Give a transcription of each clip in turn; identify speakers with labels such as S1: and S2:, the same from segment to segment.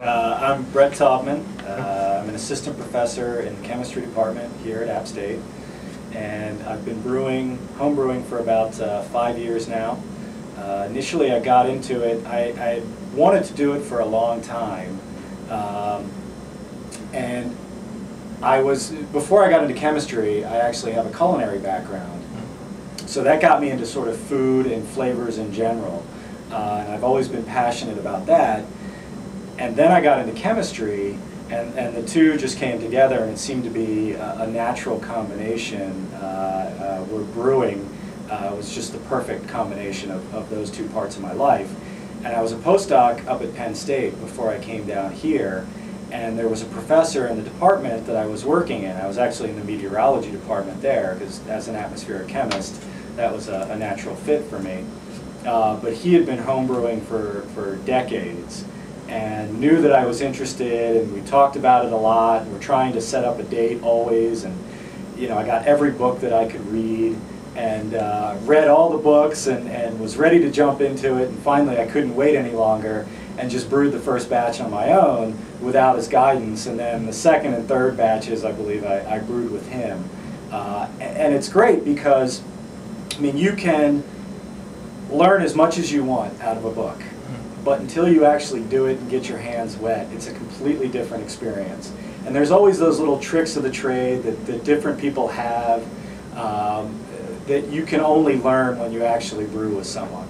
S1: I'm Brett Taubman. I'm an assistant professor in the chemistry department here at App State, and I've been homebrewing for about 5 years now. Initially I got into it, I wanted to do it for a long time, and before I got into chemistry, I actually have a culinary background. So that got me into sort of food and flavors in general, and I've always been passionate about that. And then I got into chemistry, and the two just came together, and it seemed to be a natural combination where brewing was just the perfect combination of those two parts of my life. And I was a postdoc up at Penn State before I came down here, and there was a professor in the department that I was working in. I was actually in the meteorology department there, because as an atmospheric chemist, that was a natural fit for me. But he had been homebrewing for decades, and knew that I was interested, and we talked about it a lot. We're trying to set up a date always, and I got every book that I could read, and read all the books, and was ready to jump into it, and finally I couldn't wait any longer and just brewed the first batch on my own without his guidance, and then the second and third batches I believe I brewed with him. And it's great because, I mean, you can learn as much as you want out of a book, but until you actually do it and get your hands wet, it's a completely different experience. And there's always those little tricks of the trade that different people have that you can only learn when you actually brew with someone.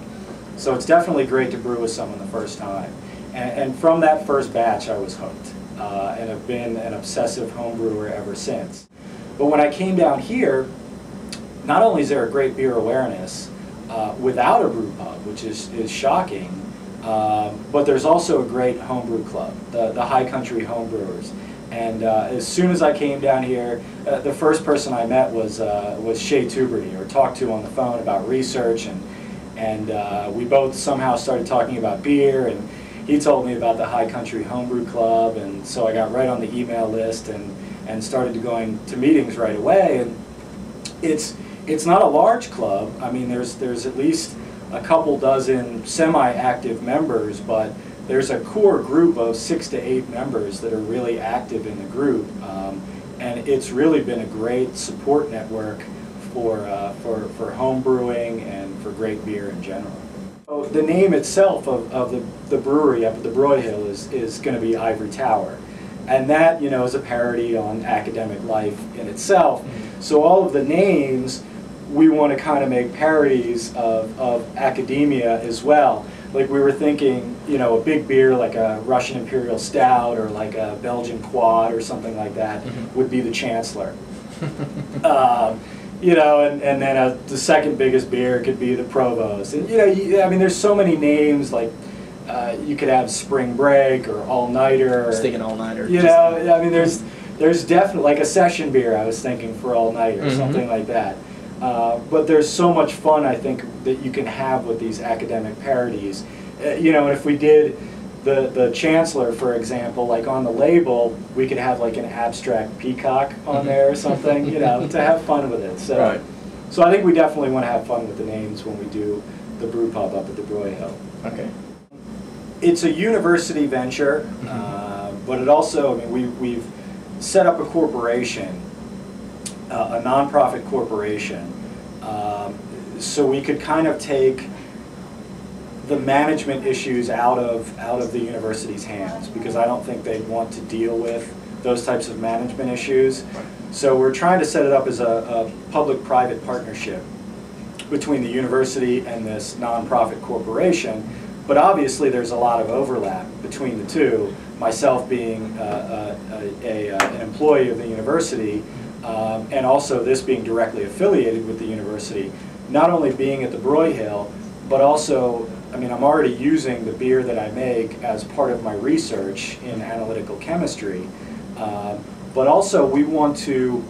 S1: So it's definitely great to brew with someone the first time. And from that first batch, I was hooked, and have been an obsessive home brewer ever since. But when I came down here, not only is there a great beer awareness without a brew pub, which is shocking, but there's also a great homebrew club, the High Country Homebrewers. And as soon as I came down here, the first person I met was Shea Tuberty, or talked to on the phone about research, and we both somehow started talking about beer, and he told me about the High Country Homebrew Club, and so I got right on the email list and started going to meetings right away. And it's not a large club. I mean, there's at least a couple dozen semi-active members, but there's a core group of 6 to 8 members that are really active in the group, and it's really been a great support network for home brewing and for great beer in general. So the name itself of the brewery up at the Broyhill is going to be Ivory Tower, and that is a parody on academic life in itself. So all of the names, we want to kind of make parodies of academia as well. Like we were thinking, a big beer like a Russian Imperial Stout or like a Belgian Quad or something like that would be the Chancellor. And then the second biggest beer could be the Provost. And I mean, there's so many names. Like you could have Spring Break or All Nighter.
S2: I was thinking All Nighter.
S1: I mean, there's definitely like a session beer. I was thinking for All Nighter, something like that. But there's so much fun, I think, that you can have with these academic parodies. And if we did the Chancellor, for example, like on the label, we could have like an abstract peacock on there or something, to have fun with it. So,
S2: right.
S1: So I think we definitely want to have fun with the names when we do the Brewpub up at the Broyhill.
S2: Okay.
S1: It's a university venture, but it also, I mean, we've set up a corporation, a nonprofit corporation, so we could kind of take the management issues out of the university's hands, because I don't think they'd want to deal with those types of management issues. So we're trying to set it up as a public-private partnership between the university and this nonprofit corporation. But obviously there's a lot of overlap between the two, myself being an employee of the university, and also this being directly affiliated with the university, not only being at the Broyhill, but also, I mean, I'm already using the beer that I make as part of my research in analytical chemistry, but also we want to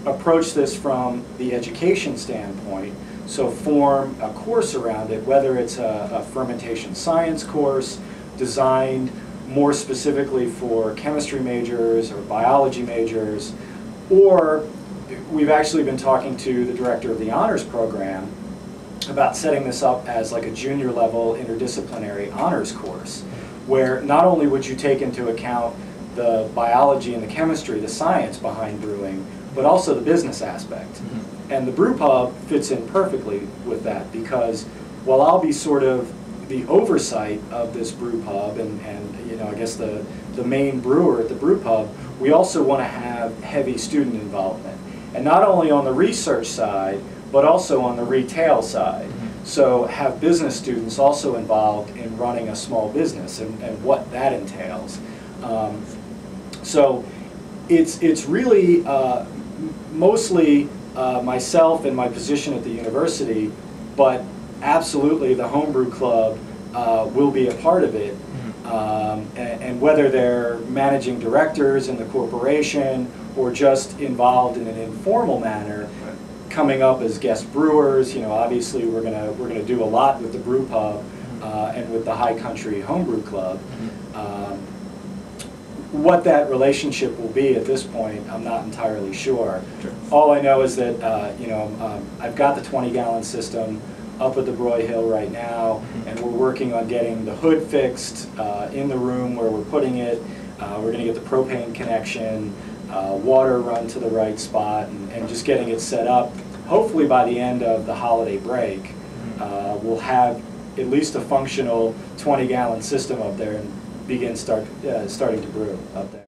S1: approach this from the education standpoint, so form a course around it, whether it's a fermentation science course designed more specifically for chemistry majors or biology majors, or we've actually been talking to the director of the honors program about setting this up as like a junior level interdisciplinary honors course, where not only would you take into account the biology and the chemistry, the science behind brewing, but also the business aspect. And the Brewpub fits in perfectly with that, because while I'll be sort of the oversight of this Brewpub and you know, I guess the main brewer at the Brewpub, we also want to have heavy student involvement. And not only on the research side, but also on the retail side. So have business students also involved in running a small business and what that entails. So it's really mostly myself and my position at the university, but absolutely the homebrew club will be a part of it. And whether they're managing directors in the corporation or just involved in an informal manner, coming up as guest brewers, you know, obviously we're gonna do a lot with the Brewpub and with the High Country Homebrew Club. What that relationship will be at this point, I'm not entirely sure. All I know is that you know, I've got the 20-gallon system up at the Broyhill right now, and we're working on getting the hood fixed in the room where we're putting it. We're going to get the propane connection, water run to the right spot, and just getting it set up. Hopefully by the end of the holiday break, we'll have at least a functional 20-gallon system up there and begin starting to brew up there.